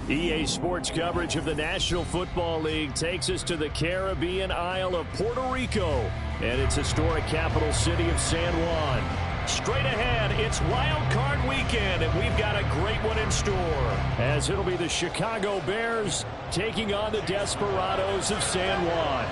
EA Sports coverage of the National Football League takes us to the Caribbean Isle of Puerto Rico and its historic capital city of San Juan. Straight ahead, it's Wild Card Weekend, and we've got a great one in store, as it'll be the Chicago Bears taking on the Desperados of San Juan.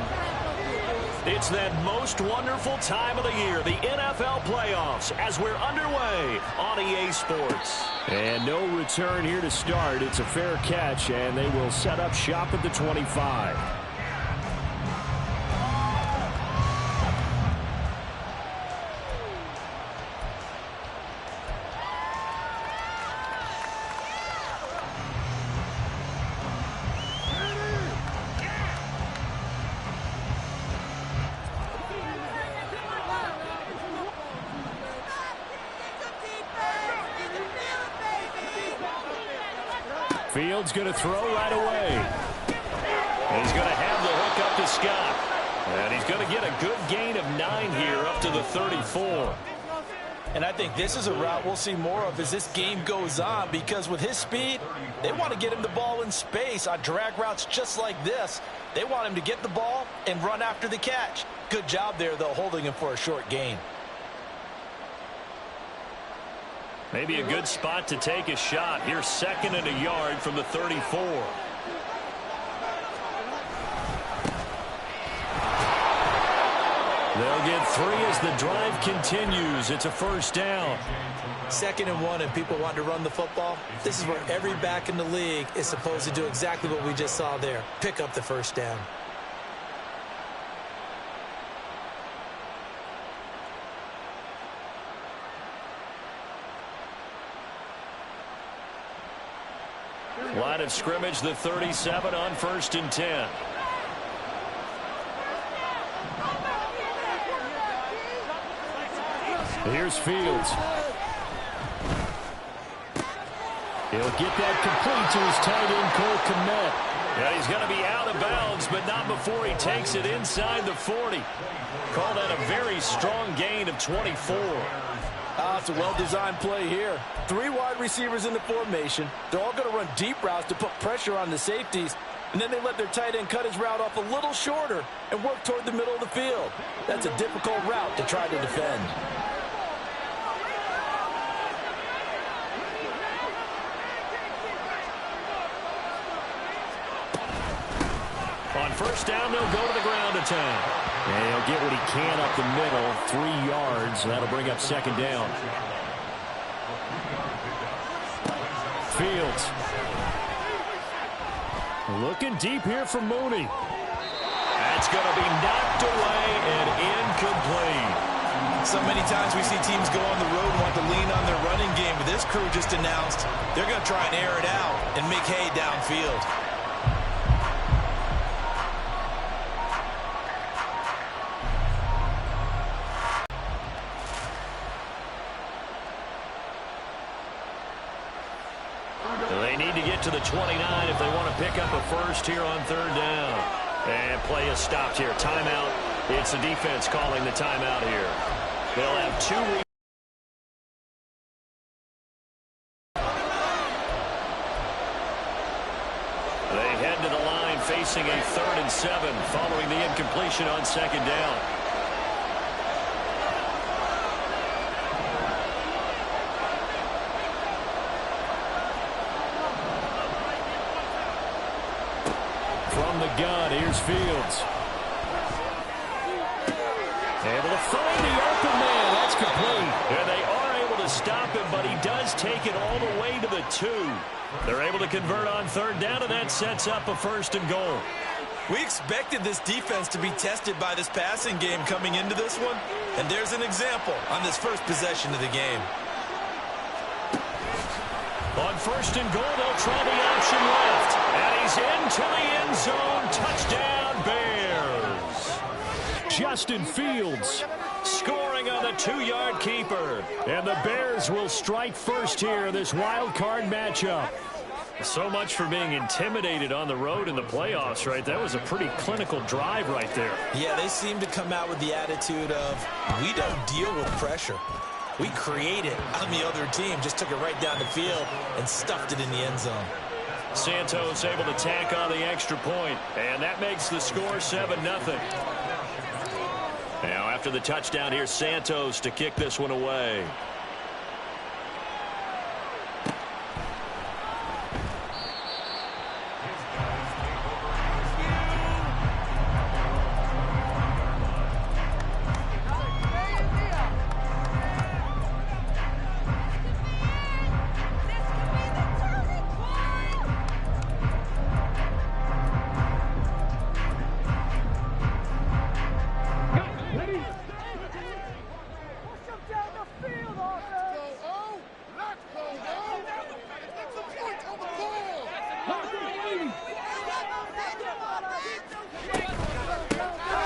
It's that most wonderful time of the year, the NFL playoffs, as we're underway on EA Sports. And no return here to start. It's a fair catch, and they will set up shop at the 25. Fields going to throw right away. And he's going to have the hook up to Scott. And he's going to get a good gain of 9 here up to the 34. And I think this is a route we'll see more of as this game goes on, because with his speed, they want to get him the ball in space on drag routes just like this. They want him to get the ball and run after the catch. Good job there, though, holding him for a short gain. Maybe a good spot to take a shot. Here's 2nd and a yard from the 34. They'll get 3 as the drive continues. It's a first down. 2nd and 1, and people want to run the football. This is where every back in the league is supposed to do exactly what we just saw there. Pick up the first down. Line of scrimmage, the 37 on 1st and 10. Here's Fields. He'll get that complete to his tight end, Cole Kmet. Yeah, he's going to be out of bounds, but not before he takes it inside the 40. Call that a very strong gain of 24. It's a well-designed play here. 3 wide receivers in the formation. They're all going to run deep routes to put pressure on the safeties. And then they let their tight end cut his route off a little shorter and work toward the middle of the field. That's a difficult route to try to defend. On first down, they'll go to the ground attack. And he'll get what he can up the middle, 3 yards. That'll bring up 2nd down. Fields. Looking deep here for Mooney. That's going to be knocked away and incomplete. So many times we see teams go on the road and want to lean on their running game, but this crew just announced they're going to try and air it out and make hay downfield. They need to get to the 29 if they want to pick up a first here on 3rd down. And play is stopped here. Timeout. It's the defense calling the timeout here. They'll have 2. They head to the line facing a 3rd and 7 following the incompletion on 2nd down. From the gun, here's Fields. Able to find the open man. That's complete. And they are able to stop him, but he does take it all the way to the 2. They're able to convert on 3rd down, and that sets up a 1st and goal. We expected this defense to be tested by this passing game coming into this one, and there's an example on this first possession of the game. On 1st and goal, they'll try the option left. And he's into the end zone. Touchdown, Bears. Justin Fields scoring on the 2-yard keeper. And the Bears will strike first here in this wild card matchup. So much for being intimidated on the road in the playoffs, right? That was a pretty clinical drive right there. Yeah, they seem to come out with the attitude of, we don't deal with pressure. We create it on the other team. Just took it right down the field and stuffed it in the end zone. Santos able to tack on the extra point, and that makes the score 7-0. Now after the touchdown, here's Santos to kick this one away.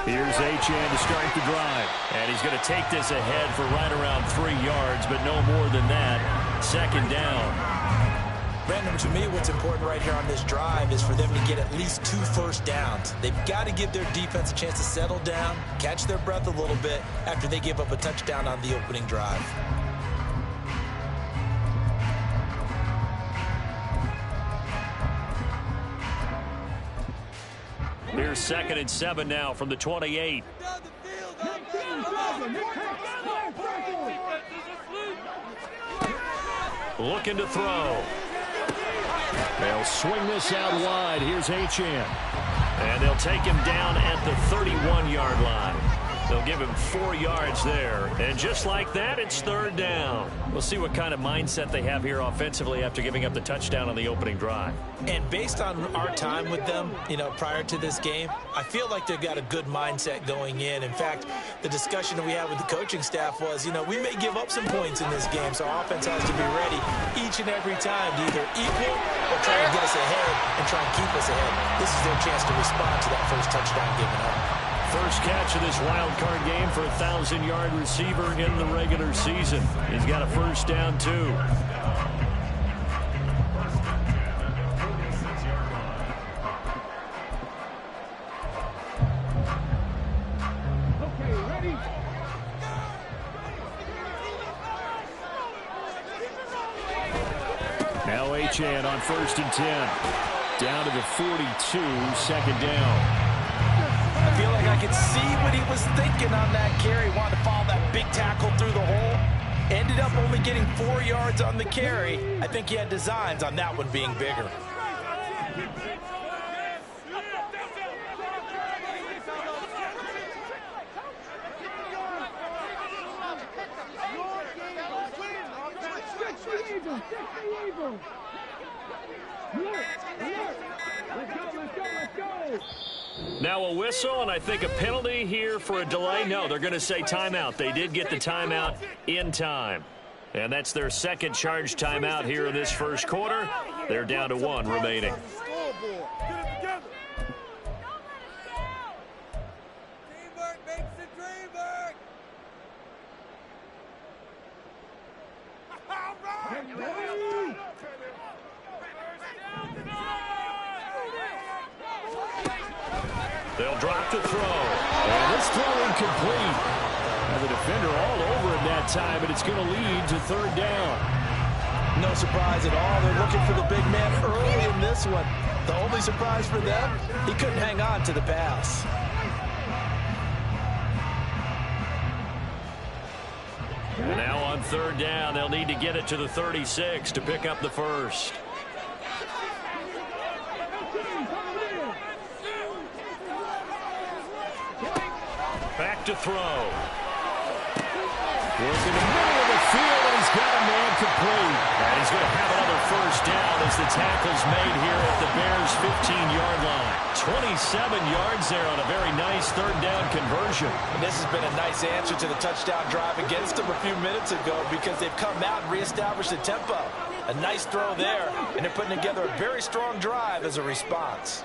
Here's Achane to start the drive. And he's going to take this ahead for right around 3 yards, but no more than that. Second down. Brandon, to me, what's important right here on this drive is for them to get at least 2 first downs. They've got to give their defense a chance to settle down, catch their breath a little bit after they give up a touchdown on the opening drive. Here's 2nd and 7 now from the 28. Looking to throw. They'll swing this out wide. Here's Achane. And they'll take him down at the 31-yard line. They'll give him 4 yards there. And just like that, it's 3rd down. We'll see what kind of mindset they have here offensively after giving up the touchdown on the opening drive. And based on our time with them, prior to this game, I feel like they've got a good mindset going in. In fact, the discussion that we had with the coaching staff was, we may give up some points in this game, so our offense has to be ready each and every time to either equal or try to get us ahead and try and keep us ahead. This is their chance to respond to that first touchdown given up. First catch of this wild card game for a 1,000-yard receiver in the regular season. He's got a first down, too. Now Achane on 1st and 10. Down to the 42, 2nd down. I feel like I could see what he was thinking on that carry. Wanted to follow that big tackle through the hole. Ended up only getting 4 yards on the carry. I think he had designs on that one being bigger. Now a whistle, and I think a penalty here for a delay. No, they're going to say timeout. They did get the timeout in time. And that's their second charge timeout here in this first quarter. They're down to 1 remaining. They'll drop to throw. And this throw incomplete. And the defender all over him that time, and it's going to lead to 3rd down. No surprise at all. They're looking for the big man early in this one. The only surprise for them, he couldn't hang on to the pass. And now on 3rd down, they'll need to get it to the 36 to pick up the first. Back to throw. Working the middle of the field, and he's got a man complete. And he's going to have another first down as the tackle's made here at the Bears' 15-yard line. 27 yards there on a very nice 3rd down conversion. And this has been a nice answer to the touchdown drive against them a few minutes ago because they've come out and reestablished the tempo. A nice throw there, and they're putting together a very strong drive as a response.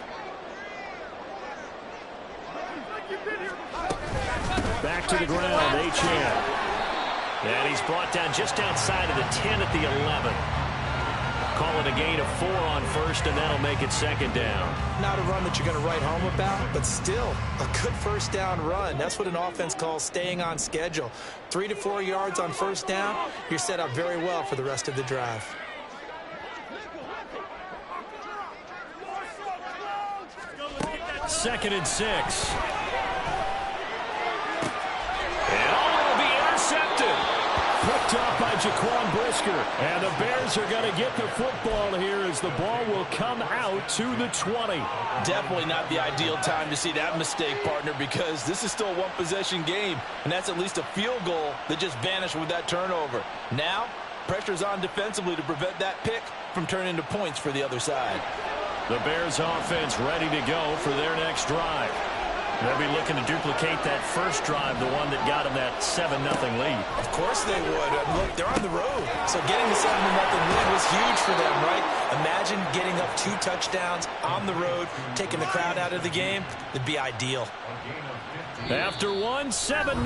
Back to the ground, Achane. And he's brought down just outside of the 10 at the 11. Call it a gain of 4 on 1st, and that'll make it 2nd down. Not a run that you're going to write home about, but still a good first down run. That's what an offense calls staying on schedule. 3 to 4 yards on 1st down, you're set up very well for the rest of the drive. 2nd and 6. And it'll be intercepted. Picked off by Jaquan Brisker. And the Bears are going to get the football here as the ball will come out to the 20. Definitely not the ideal time to see that mistake, partner, because this is still a one-possession game, and that's at least a field goal that just vanished with that turnover. Now, pressure's on defensively to prevent that pick from turning into points for the other side. The Bears offense ready to go for their next drive. They'll be looking to duplicate that first drive, the one that got them that 7-0 lead. Of course they would. Look, they're on the road. So getting the 7-0 lead was huge for them, right? Imagine getting up 2 touchdowns on the road, taking the crowd out of the game. It'd be ideal. After 1, 7-0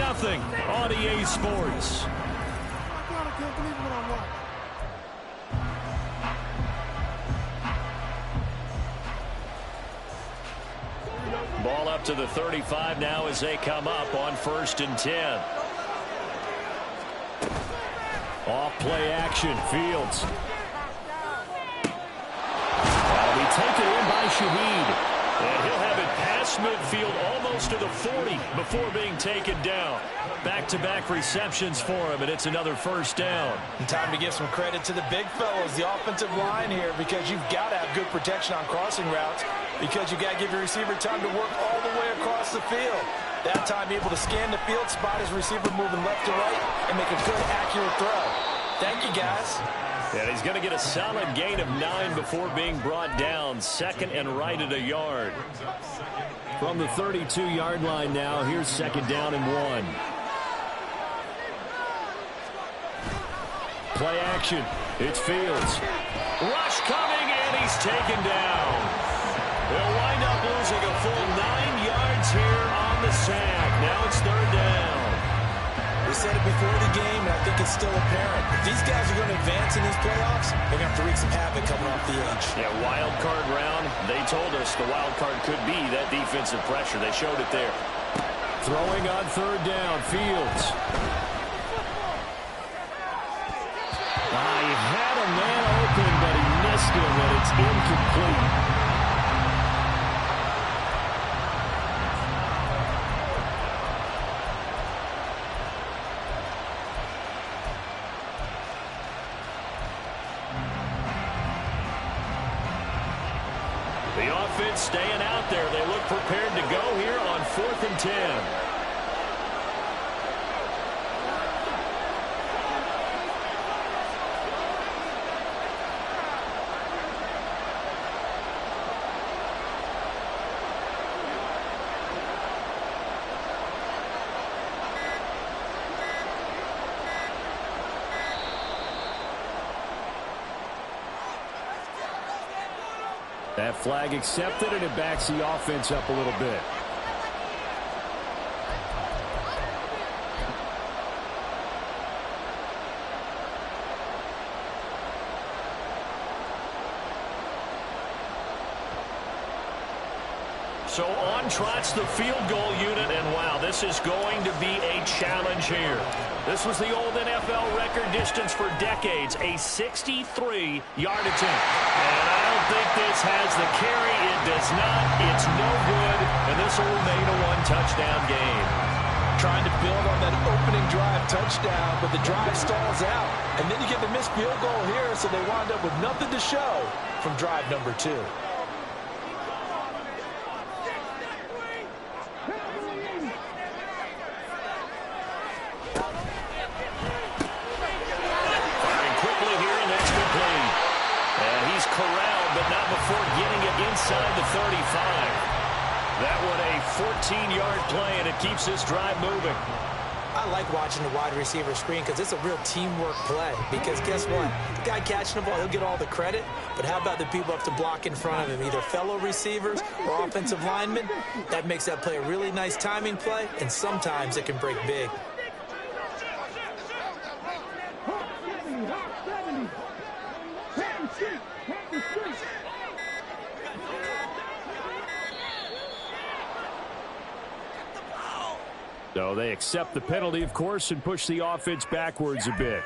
on EA Sports. Ball up to the 35 now as they come up on 1st and 10. Off play action, Fields. That'll be taken in by Shaheed. And he'll have it past midfield almost to the 40 before being taken down. Back-to-back receptions for him, and it's another 1st down. And time to give some credit to the big fellows, the offensive line here, because you've got to have good protection on crossing routes, because you've got to give your receiver time to work all the way across the field. That time able to scan the field, spot his receiver moving left to right, and make a good, accurate throw. Thank you, guys. And he's going to get a solid gain of 9 before being brought down. 2nd and right at a yard. From the 32-yard line now, here's 2nd down and 1. Play action. It's Fields. Rush coming, and he's taken down. They'll wind up losing a full 9 yards here on the sack. Now it's 3rd down. We said it before the game, and I think it's still apparent. If these guys are going to advance in these playoffs, they're going to have to wreak some havoc coming off the edge. Yeah, wild card round. They told us the wild card could be that defensive pressure. They showed it there. Throwing on 3rd down, Fields. He had a man open, but he missed him, and it's incomplete. The offense staying out there. They look prepared to go here on 4th and 10. That flag accepted, and it backs the offense up a little bit. So on trots the field goal unit, and wow, this is going to be a challenge here. This was the old NFL record distance for decades, a 63-yard attempt. And I don't think this has the carry. It does not. It's no good, and this will remain a one-touchdown game. Trying to build on that opening drive touchdown, but the drive stalls out. And then you get the missed field goal here, so they wound up with nothing to show from drive number 2. Corralled, but not before getting it inside the 35. That one a 14-yard play, and it keeps this drive moving. I like watching the wide receiver screen because it's a real teamwork play. Because guess what? The guy catching the ball, he'll get all the credit. But how about the people who have to block in front of him, either fellow receivers or offensive linemen? That makes that play a really nice timing play, and sometimes it can break big. So they accept the penalty, of course, and push the offense backwards a bit.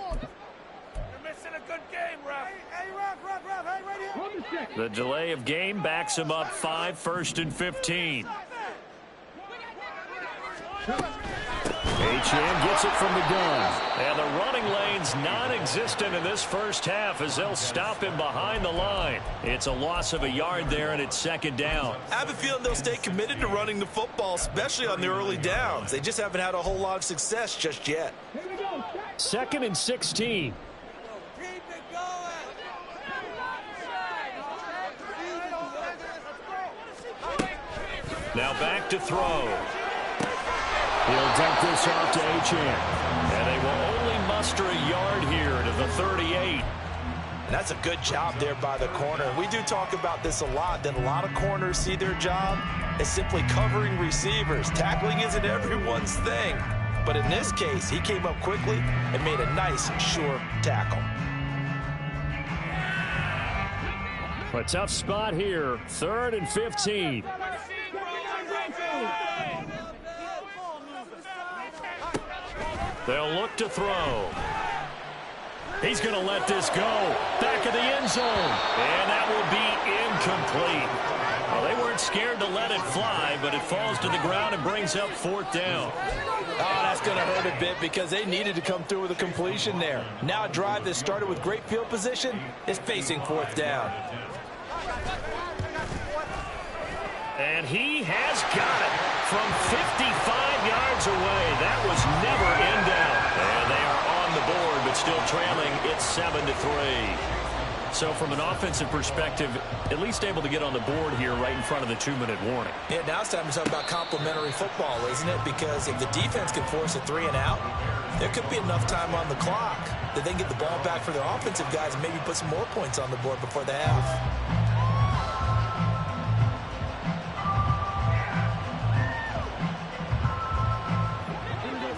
You're missing a good game, ref. Hey, ref, hey, right here. The delay of game backs him up 5, 1st and 15. Achane gets it from the gun. And the running lane's non-existent in this first half as they'll stop him behind the line. It's a loss of a yard there, and it's 2nd down. I have a feeling they'll stay committed to running the football, especially on the early downs. They just haven't had a whole lot of success just yet. 2nd and 16. Now back to throw. He'll dump this off to Achane. And they will only muster a yard here to the 38. And that's a good job there by the corner. We do talk about this a lot, that a lot of corners see their job as simply covering receivers. Tackling isn't everyone's thing. But in this case, he came up quickly and made a nice, sure tackle. A tough spot here. 3rd and 15. They'll look to throw. He's going to let this go. Back of the end zone. And that will be incomplete. Well, they weren't scared to let it fly, but it falls to the ground and brings up 4th down. Oh, that's going to hurt a bit because they needed to come through with a completion there. Now a drive that started with great field position is facing 4th down. And he has got it from 55 yards away. That was never in doubt. And they are on the board, but still trailing. It's 7-3. So from an offensive perspective, at least able to get on the board here right in front of the 2-minute warning. Yeah, now it's time to talk about complementary football, isn't it? Because if the defense can force a 3 and out, there could be enough time on the clock that they can get the ball back for their offensive guys and maybe put some more points on the board before the half.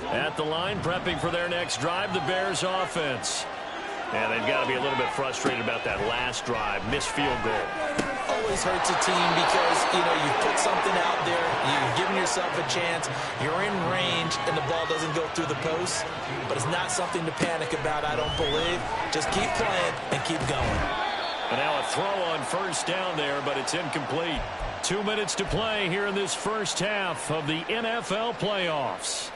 At the line, prepping for their next drive, the Bears offense. And they've got to be a little bit frustrated about that last drive, missed field goal. Always hurts a team because, you know, you put something out there, you've given yourself a chance, you're in range, and the ball doesn't go through the post. But it's not something to panic about, I don't believe. Just keep playing and keep going. And now a throw on 1st down there, but it's incomplete. 2 minutes to play here in this first half of the NFL playoffs.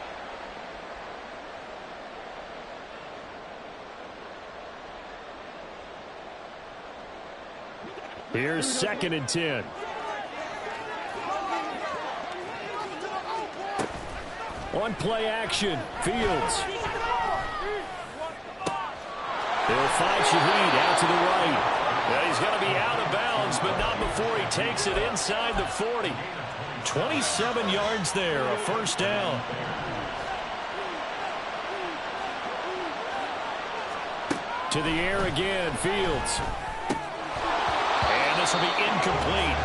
Here's 2nd and 10. On play action, Fields. They'll find Shaheed out to the right. Now he's going to be out of bounds, but not before he takes it inside the 40. 27 yards there, a 1st down. To the air again, Fields. This will be incomplete.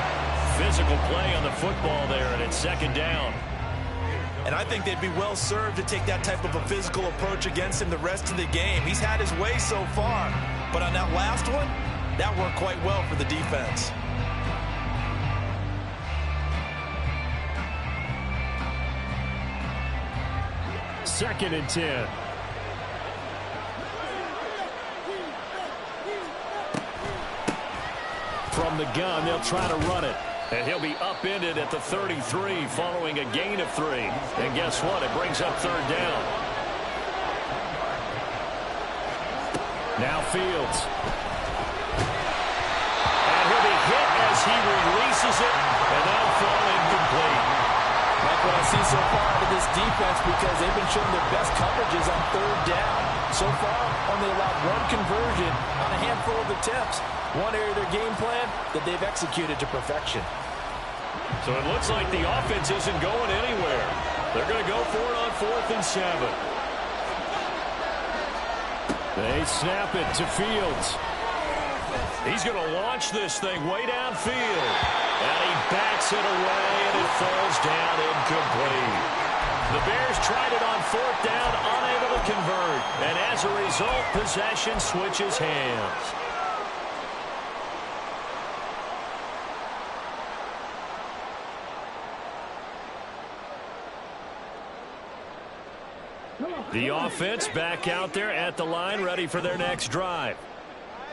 Physical play on the football there, and it's 2nd down. And I think they'd be well served to take that type of a physical approach against him the rest of the game. He's had his way so far, but on that last one, that worked quite well for the defense. Second and 10. From the gun, they'll try to run it. And he'll be upended at the 33 following a gain of 3. And guess what? It brings up 3rd down. Now Fields. And he'll be hit as he releases it. And that'll fall incomplete. Like what I see so far out of this defense because they've been showing their best coverages on 3rd down. So far, only allowed 1 conversion on a handful of attempts. One area of their game plan that they've executed to perfection. So it looks like the offense isn't going anywhere. They're going to go for it on 4th and 7. They snap it to Fields. He's going to launch this thing way downfield. And he backs it away, and it falls down incomplete. The Bears tried it on 4th down, unable to convert. And as a result, possession switches hands. The offense back out there at the line, ready for their next drive.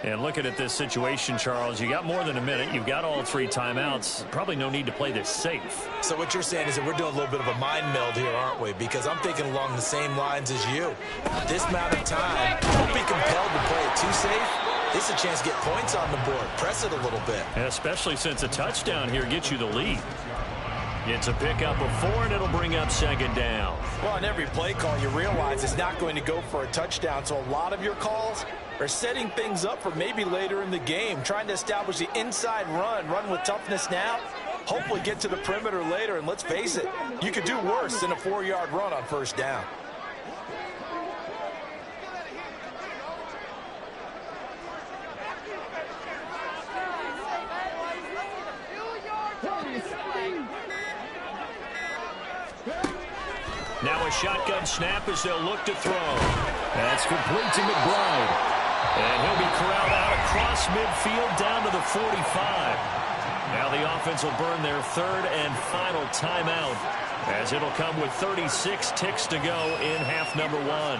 And looking at this situation, Charles, you got more than a minute. You've got all 3 timeouts. Probably no need to play this safe. So what you're saying is that we're doing a little bit of a mind meld here, aren't we? Because I'm thinking along the same lines as you. This amount of time, don't be compelled to play it too safe. This is a chance to get points on the board. Press it a little bit. And especially since a touchdown here gets you the lead. It's a pickup of 4, and it'll bring up 2nd down. Well, on every play call, you realize it's not going to go for a touchdown. So a lot of your calls are setting things up for maybe later in the game, trying to establish the inside run with toughness now, hopefully get to the perimeter later. And let's face it, you could do worse than a 4-yard run on 1st down. Now a shotgun snap as they'll look to throw. That's complete to McBride. And he'll be corralled out across midfield down to the 45. Now the offense will burn their 3rd and final timeout, as it'll come with 36 ticks to go in half number 1.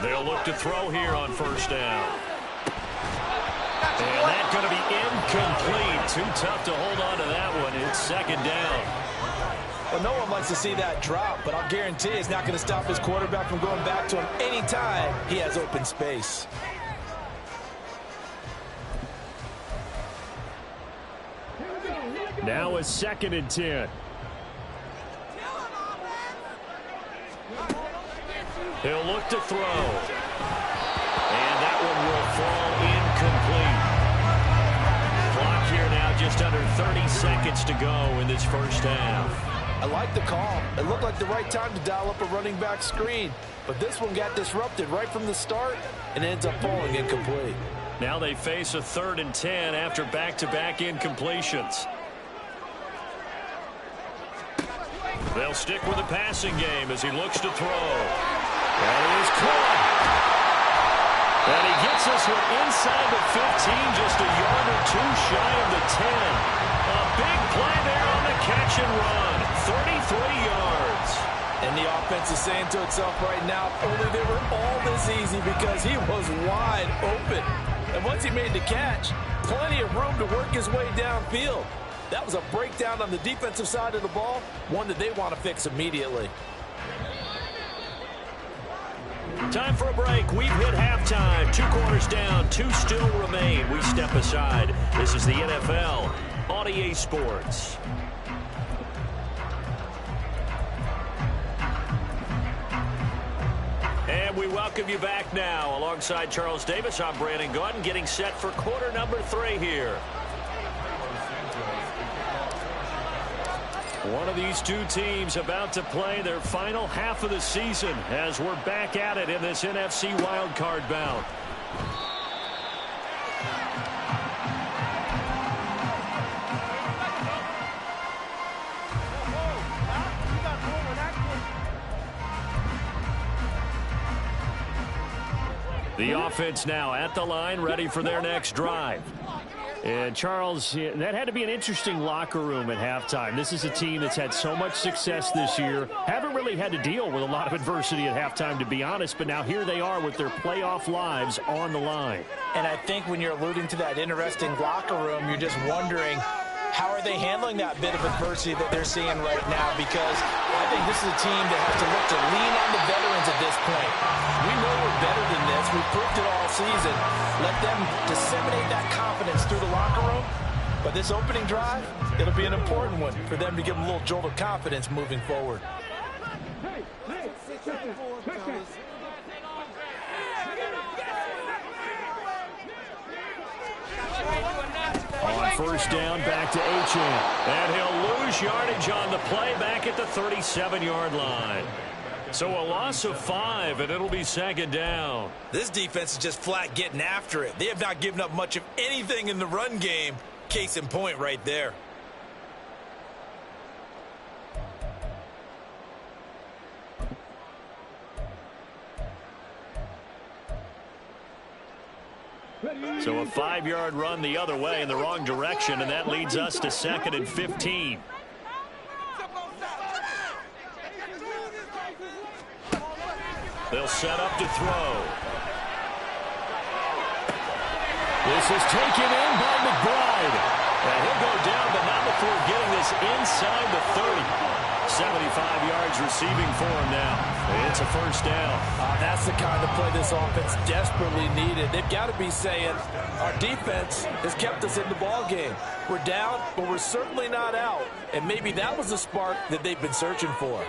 They'll look to throw here on 1st down. And that's going to be incomplete. Too tough to hold on to that one. It's 2nd down. Well, no one likes to see that drop, but I'll guarantee it's not going to stop his quarterback from going back to him anytime he has open space. Now a 2nd and 10. He'll look to throw. And that one will fall incomplete. Clock here now just under 30 seconds to go in this 1st half. I like the call. It looked like the right time to dial up a running back screen. But this one got disrupted right from the start and ends up falling incomplete. Now they face a 3rd and 10 after back-to-back incompletions. They'll stick with the passing game as he looks to throw. That is caught. And he gets this one inside the 15, just a yard or 2 shy of the 10. A big play there on the catch and run. 33 yards. And the offense is saying to itself right now, only they were all this easy because he was wide open. And once he made the catch, plenty of room to work his way downfield. That was a breakdown on the defensive side of the ball, one that they want to fix immediately. Time for a break. We've hit halftime. 2 quarters down, 2 still remain. We step aside. This is the NFL on EA Sports. And we welcome you back now. Alongside Charles Davis, I'm Brandon Gaudin, getting set for quarter number 3 here. One of these 2 teams about to play their final half of the season as we're back at it in this NFC wildcard bout. The offense now at the line, ready for their next drive. And, Charles, that had to be an interesting locker room at halftime. This is a team that's had so much success this year. Haven't really had to deal with a lot of adversity at halftime, to be honest. But now here they are with their playoff lives on the line. And I think when you're alluding to that interesting locker room, you're just wondering, how are they handling that bit of adversity that they're seeing right now? Because I think this is a team that has to look to lean on the veterans at this point. We know we're better than this. We've proved it all season. Let them disseminate that confidence through the locker room. But this opening drive, it'll be an important one for them to give them a little jolt of confidence moving forward. On 1st down, back to Achane. And he'll lose yardage on the play back at the 37-yard line. So a loss of 5, and it'll be second down. This defense is just flat getting after it. They have not given up much of anything in the run game. Case in point right there. So a 5-yard run the other way in the wrong direction, and that leads us to 2nd and 15. They'll set up to throw. This is taken in by McBride. And he'll go down, but not before getting this inside the 30. 75 yards receiving for him now. It's a first down. That's the kind of play this offense desperately needed. They've got to be saying, our defense has kept us in the ball game. We're down, but we're certainly not out. And maybe that was the spark that they've been searching for.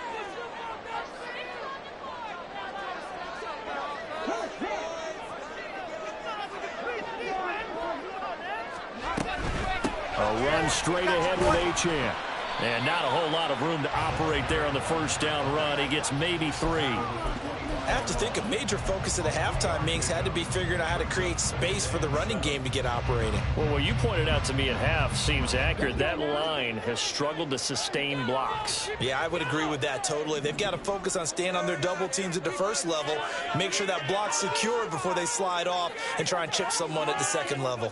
A run straight ahead with Achane. And not a whole lot of room to operate there on the first down run. He gets maybe 3. I have to think a major focus at the halftime, Minks, had to be figuring out how to create space for the running game to get operating. Well, what you pointed out to me at half seems accurate. That line has struggled to sustain blocks. Yeah, I would agree with that totally. They've got to focus on staying on their double teams at the first level, make sure that block's secured before they slide off and try and chip someone at the second level.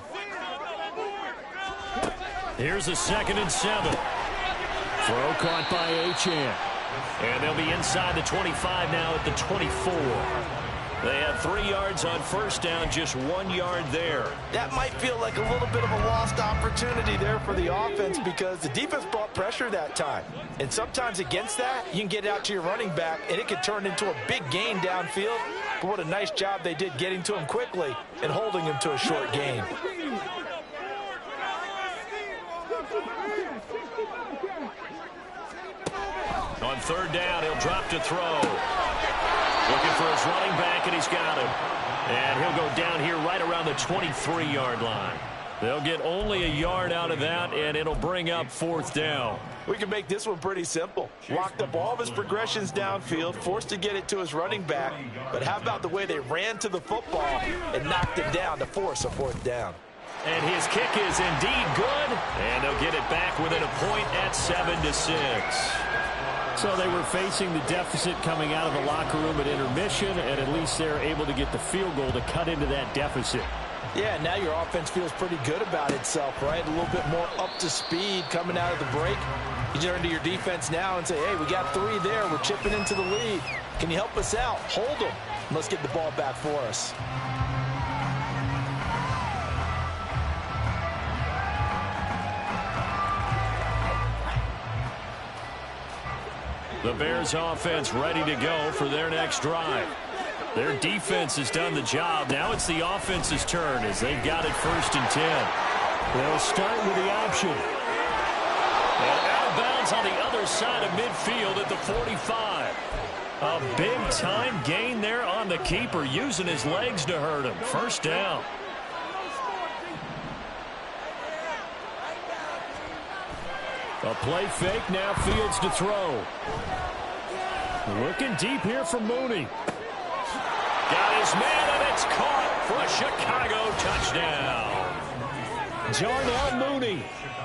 Here's a 2nd and 7. Throw caught by Achane. And they'll be inside the 25 now at the 24. They have 3 yards on first down, just 1 yard there. That might feel like a little bit of a lost opportunity there for the offense because the defense brought pressure that time. And sometimes against that, you can get out to your running back, and it could turn into a big gain downfield. But what a nice job they did getting to him quickly and holding him to a short gain. On 3rd down, he'll drop to throw. Looking for his running back, and he's got him. And he'll go down here right around the 23-yard line. They'll get only a yard out of that, and it'll bring up 4th down. We can make this one pretty simple. Locked up all of his progressions downfield, forced to get it to his running back. But how about the way they ran to the football and knocked it down to force a 4th down? And his kick is indeed good, and they'll get it back within a point at 7-6. So they were facing the deficit coming out of the locker room at intermission, and at least they're able to get the field goal to cut into that deficit. Yeah, now your offense feels pretty good about itself, right? A little bit more up to speed coming out of the break. You turn to your defense now and say, hey, we got 3 there. We're chipping into the lead. Can you help us out? Hold them. Let's get the ball back for us. The Bears offense ready to go for their next drive. Their defense has done the job. Now it's the offense's turn as they've got it 1st and 10. They'll start with the option. And out of bounds on the other side of midfield at the 45. A big-time gain there on the keeper, using his legs to hurt him. 1st down. A play fake, now Fields to throw. Looking deep here for Mooney. Got his man, and it's caught for a Chicago touchdown. Darnell Mooney,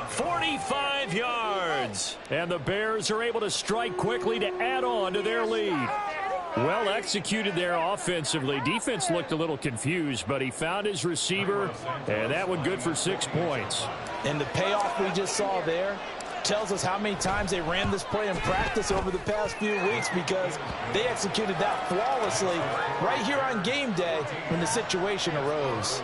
45 yards. And the Bears are able to strike quickly to add on to their lead. Well executed there offensively. Defense looked a little confused, but he found his receiver, and that one good for 6 points. And the payoff we just saw there tells us how many times they ran this play in practice over the past few weeks, because they executed that flawlessly right here on game day when the situation arose.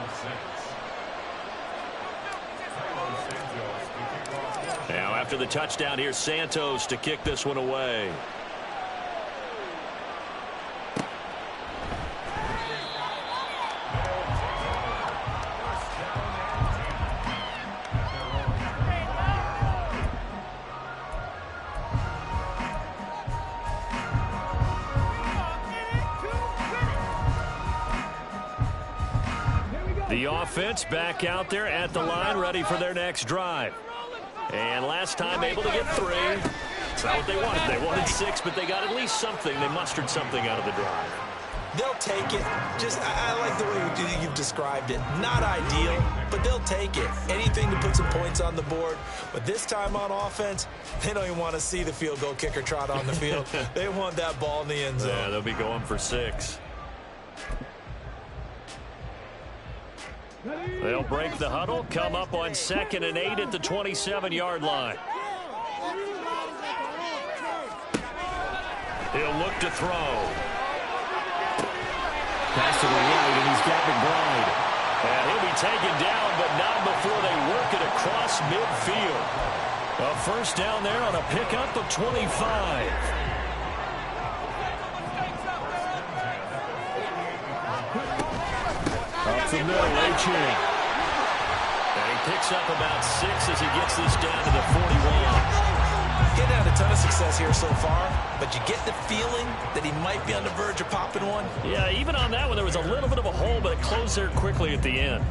Now after the touchdown, here's Santos to kick this one away. The offense back out there at the line, ready for their next drive. And last time able to get 3. That's not what they wanted. They wanted 6, but they got at least something. They mustered something out of the drive. They'll take it. I like the way you've described it. Not ideal, but they'll take it. Anything to put some points on the board. But this time on offense, they don't even want to see the field goal kicker trot on the field. They want that ball in the end zone. Yeah, they'll be going for 6. They'll break the huddle, come up on 2nd and 8 at the 27-yard line. He'll look to throw. Pass to the right, and he's got McBride. And he'll be taken down, but not before they work it across midfield. A first down there on a pickup of 25. Up the middle, A-Chain. And he picks up about 6 as he gets this down to the 41. Getting out a ton of success here so far, but you get the feeling that he might be on the verge of popping one. Yeah, even on that one, there was a little bit of a hole, but it closed there quickly at the end.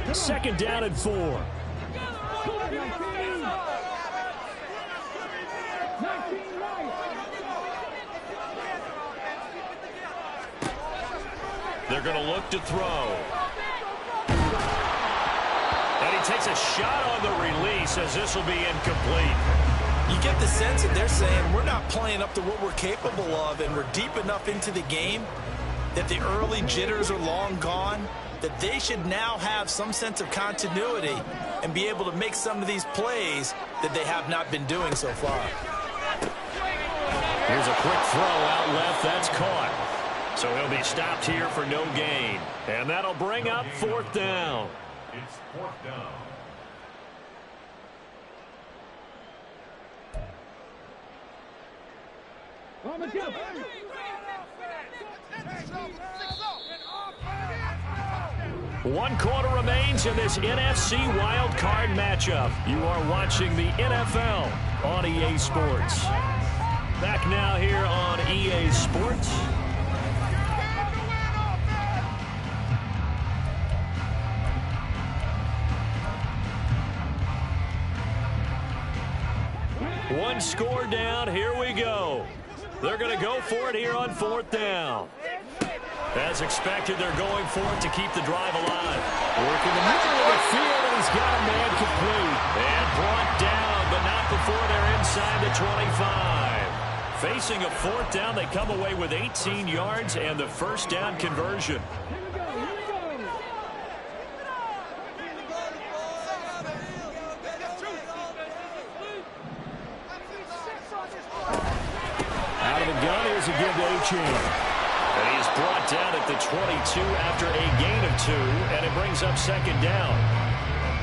2nd down and 4. They're going to look to throw. And he takes a shot on the release as this will be incomplete. You get the sense that they're saying we're not playing up to what we're capable of, and we're deep enough into the game that the early jitters are long gone, that they should now have some sense of continuity and be able to make some of these plays that they have not been doing so far. Here's a quick throw out left. That's caught. So he'll be stopped here for no gain. And that'll bring up 4th down. It's 4th down. One quarter remains in this NFC Wild Card matchup. You are watching the NFL on EA Sports. Back now here on EA Sports. One score down. Here we go. They're going to go for it here on 4th down. As expected, they're going for it to keep the drive alive. Working the middle of the field, and he's got a man complete. And brought down, but not before they're inside the 25. Facing a 4th down, they come away with 18 yards and the first down conversion. Out of the gun, here's a give to A-Chain. And he's brought down at the 22 after a gain of 2, and it brings up 2nd down.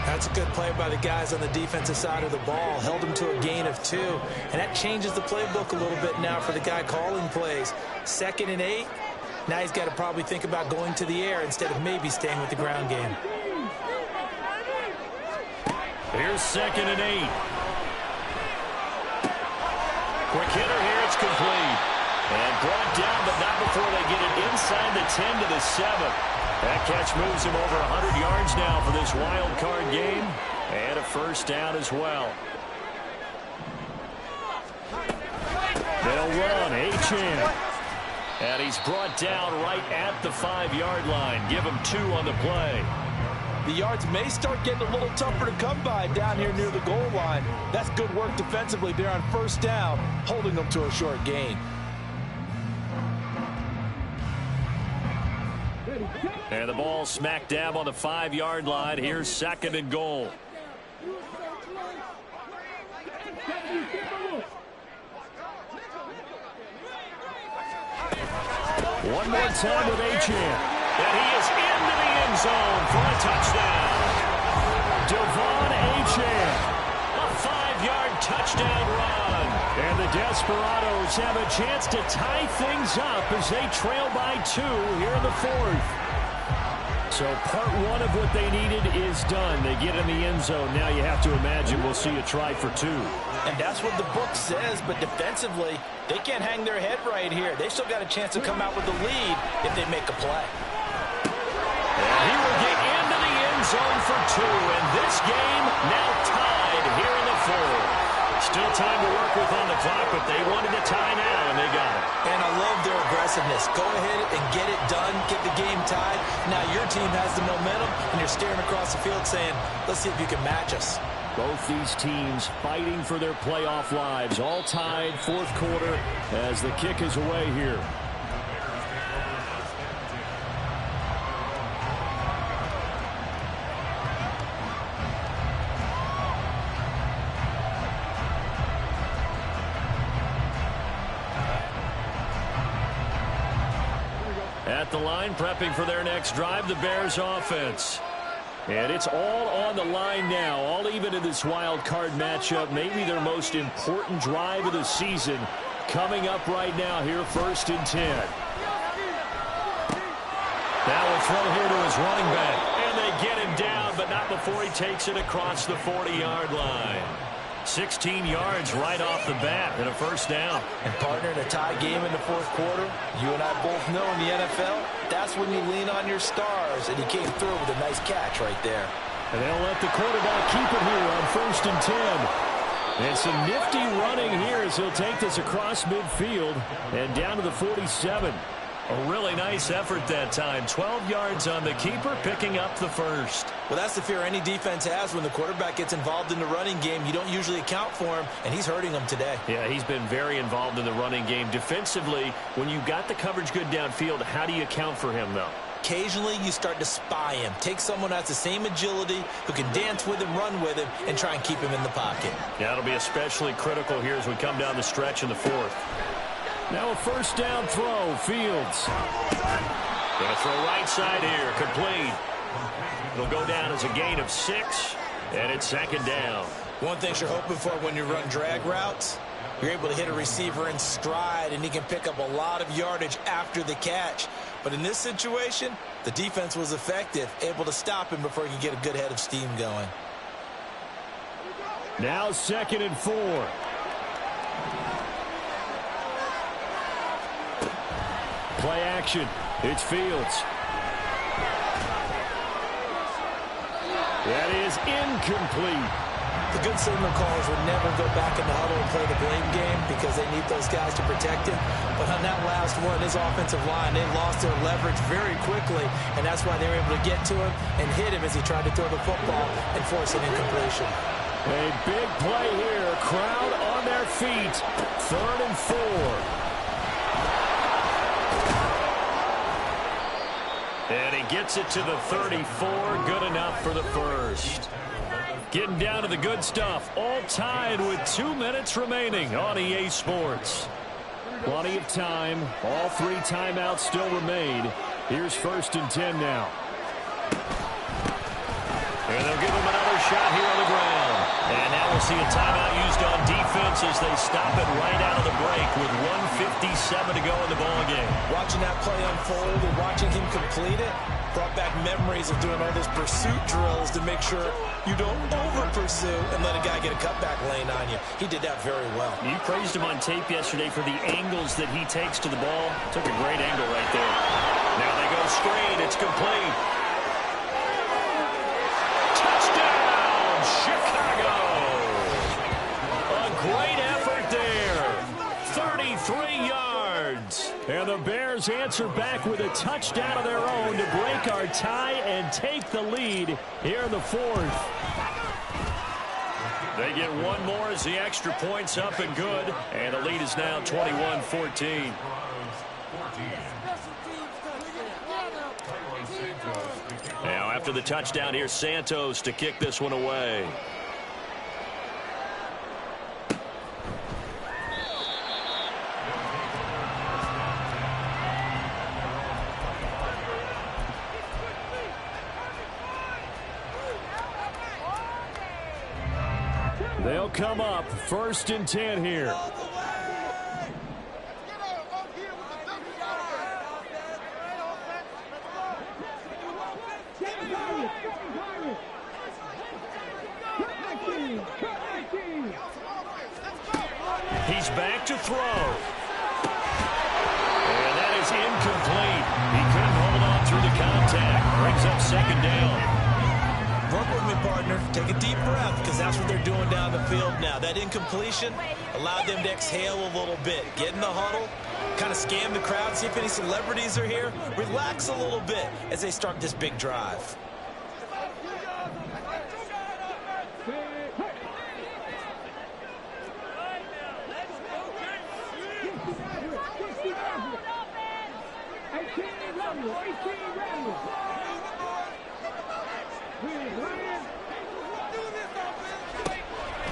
That's a good play by the guys on the defensive side of the ball. Held him to a gain of 2, and that changes the playbook a little bit now for the guy calling plays. 2nd and 8. Now he's got to probably think about going to the air instead of maybe staying with the ground game. Here's 2nd and 8. Quick hitter here, it's complete. And brought down, but not before they get it inside the 10 to the 7. That catch moves him over 100 yards now for this wild card game. And a first down as well. They'll run, A-Chain. And he's brought down right at the 5-yard line. Give him 2 on the play. The yards may start getting a little tougher to come by down here near the goal line. That's good work defensively there on first down, holding them to a short gain. And the ball smack dab on the 5-yard line. Here's 2nd and goal. One more time with A-Chain. And he is into the end zone for a touchdown. Devon A-Chain. A 5-yard touchdown run. And the Desperados have a chance to tie things up as they trail by 2 here in the 4th. So part 1 of what they needed is done. They get in the end zone. Now you have to imagine we'll see a try for 2. And that's what the book says, but defensively, they can't hang their head right here. They still got a chance to come out with the lead if they make a play. And he will get into the end zone for 2, and this game now tied tied here in the fourth. Still time to work with on the clock, but they wanted to tie now, and they got it. And I love their aggressiveness. Go ahead and get it done, get the game tied. Now your team has the momentum, and you're staring across the field saying, let's see if you can match us. Both these teams fighting for their playoff lives. All tied, fourth quarter, as the kick is away here. At the line, prepping for their next drive, the Bears offense. And it's all on the line now, all even in this wild card matchup. Maybe their most important drive of the season coming up right now here, 1st and 10. Now will throw here to his running back. And they get him down, but not before he takes it across the 40-yard line. 16 yards right off the bat and a first down. And partner, in a tie game in the fourth quarter, you and I both know in the NFL, that's when you lean on your stars, and he came through with a nice catch right there. And they'll let the quarterback keep it here on 1st and 10. And some nifty running here as he'll take this across midfield and down to the 47. A really nice effort that time. 12 yards on the keeper, picking up the first. Well, that's the fear any defense has when the quarterback gets involved in the running game. You don't usually account for him, and he's hurting them today. Yeah, he's been very involved in the running game. Defensively, when you got the coverage good downfield, how do you account for him, though? Occasionally, you start to spy him. Take someone who has the same agility, who can dance with him, run with him, and try and keep him in the pocket. Yeah, it'll be especially critical here as we come down the stretch in the fourth. Now a first down throw, Fields. Gonna throw right side here, complete. It'll go down as a gain of 6, and it's 2nd down. One thing you're hoping for when you run drag routes, you're able to hit a receiver in stride, and he can pick up a lot of yardage after the catch. But in this situation, the defense was effective, able to stop him before he could get a good head of steam going. Now 2nd and 4. Play action. It's Fields. That is incomplete. The good signal callers would never go back in the huddle and play the blame game because they need those guys to protect him. But on that last one, his offensive line, they lost their leverage very quickly, and that's why they were able to get to him and hit him as he tried to throw the football and force an incompletion. A big play here. Crowd on their feet. 3rd and 4. And he gets it to the 34. Good enough for the first. Getting down to the good stuff. All tied with 2 minutes remaining on EA Sports. Plenty of time. All 3 timeouts still remain. Here's 1st and 10 now. And they'll give him another shot here on the ground. And now we'll see a timeout used on defense as they stop it right out of the break with 1:57 to go in the ballgame. Watching that play unfold and watching him complete it brought back memories of doing all those pursuit drills to make sure you don't over-pursue and let a guy get a cutback lane on you. He did that very well. You praised him on tape yesterday for the angles that he takes to the ball. Took a great angle right there. Now they go screen. It's complete. Touchdown, Chicago! A great effort there. 33 yards. And the Bears answer back with a touchdown of their own to break our tie and take the lead here in the fourth. They get one more as the extra point's up and good. And the lead is now 21-14. Now after the touchdown, here's Santos to kick this one away. They'll come up 1st and 10 here. He's back to throw. And that is incomplete. He couldn't hold on through the contact. Brings up 2nd down. Work with me partner. Take a deep breath, because that's what they're doing down the field now. That incompletion allowed them to exhale a little bit. Get in the huddle, kind of scan the crowd, see if any celebrities are here. Relax a little bit as they start this big drive.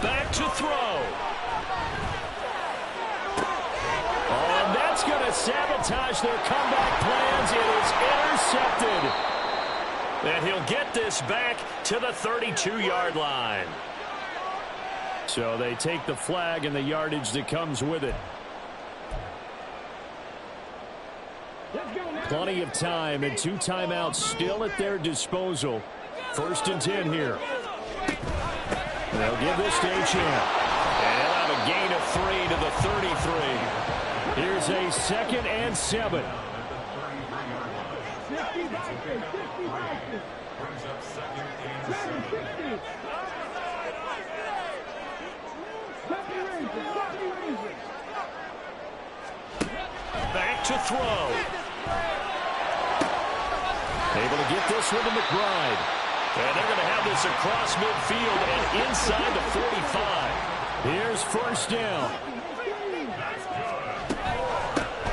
Back to throw. Oh, and that's going to sabotage their comeback plans. It is intercepted. And he'll get this back to the 32-yard line. So they take the flag and the yardage that comes with it. Plenty of time and 2 timeouts still at their disposal. 1st and 10 here. They'll give this to Achane. And he'll have a gain of 3 to the 33. Here's a 2nd and 7. Back to throw. Able to get this one to McBride. And they're going to have this across midfield and inside the 45. Here's 1st down.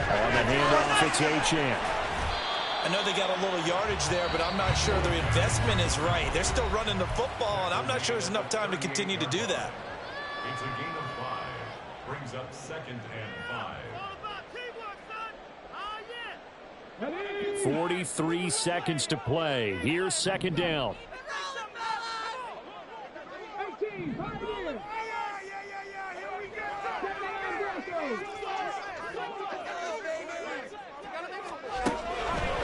On the handoff, it's Achane. I know they got a little yardage there, but I'm not sure their investment is right. They're still running the football, and I'm not sure there's enough time to continue to do that. It's a gain of 5. Brings up 2nd and 5. 43 seconds to play. Here's 2nd down.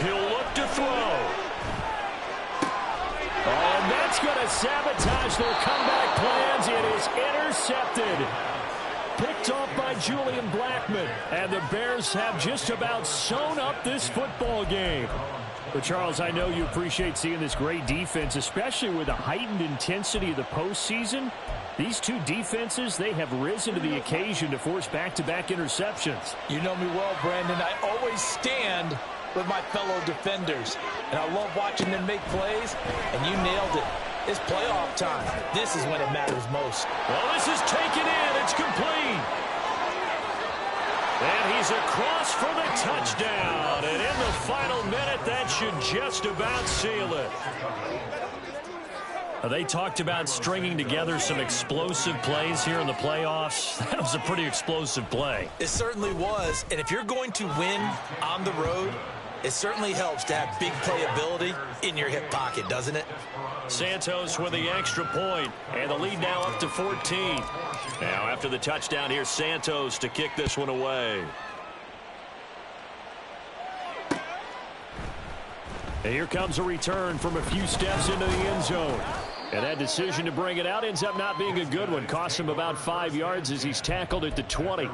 He'll look to throw. Oh, and that's going to sabotage their comeback plans. It is intercepted. Picked off by Julian Blackmon. And the Bears have just about sewn up this football game. But, Charles, I know you appreciate seeing this great defense, especially with the heightened intensity of the postseason. These two defenses, they have risen to the occasion to force back-to-back interceptions. You know me well, Brandon. I always stand with my fellow defenders. And I love watching them make plays, and you nailed it. It's playoff time. This is when it matters most. Well, this is taken in. It's complete. And he's across for the touchdown. And in the final minute, that should just about seal it. They talked about stringing together some explosive plays here in the playoffs. That was a pretty explosive play. It certainly was. And if you're going to win on the road, it certainly helps to have big playability in your hip pocket, doesn't it? Santos with the extra point, and the lead now up to 14. Now after the touchdown, here's Santos to kick this one away. And here comes a return from a few steps into the end zone. And that decision to bring it out ends up not being a good one. Costs him about 5 yards as he's tackled at the 20.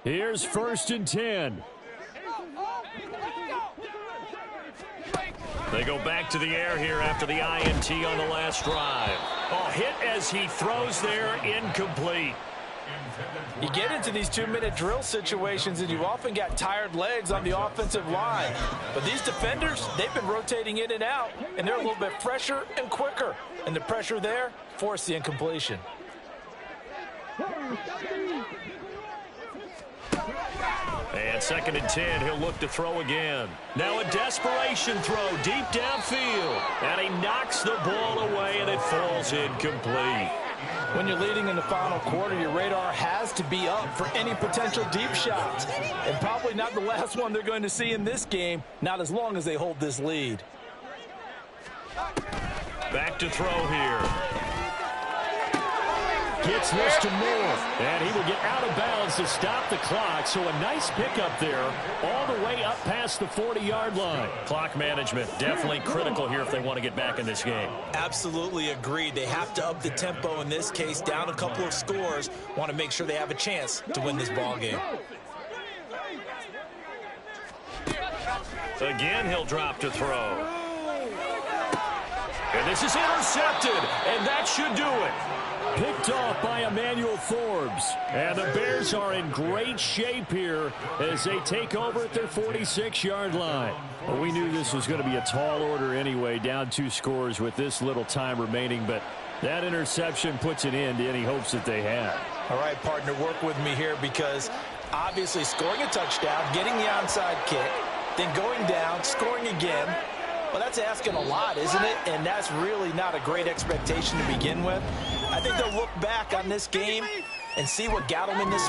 Here's 1st and 10. They go back to the air here after the INT on the last drive. Oh, hit as he throws there, incomplete. You get into these 2-minute drill situations, and you've often got tired legs on the offensive line. But these defenders, they've been rotating in and out, and they're a little bit fresher and quicker. And the pressure there forced the incompletion. And 2nd and 10, he'll look to throw again. Now a desperation throw deep downfield. And he knocks the ball away, and it falls incomplete. When you're leading in the final quarter, your radar has to be up for any potential deep shots. And probably not the last one they're going to see in this game, not as long as they hold this lead. Back to throw here. Gets this to Moore. And he will get out of bounds to stop the clock. So a nice pickup there all the way up past the 40-yard line. Clock management definitely critical here if they want to get back in this game. Absolutely agreed. They have to up the tempo in this case, down a couple of scores. Want to make sure they have a chance to win this ball game. Again, he'll drop to throw. And this is intercepted, and that should do it. Picked off by Emmanuel Forbes. And the Bears are in great shape here as they take over at their 46-yard line. Well, we knew this was going to be a tall order anyway, down 2 scores with this little time remaining, but that interception puts an end to any hopes that they had. All right, partner, work with me here because obviously scoring a touchdown, getting the onside kick, then going down, scoring again. Well, that's asking a lot, isn't it? And that's really not a great expectation to begin with. I think they'll look back on this game and see what got them in this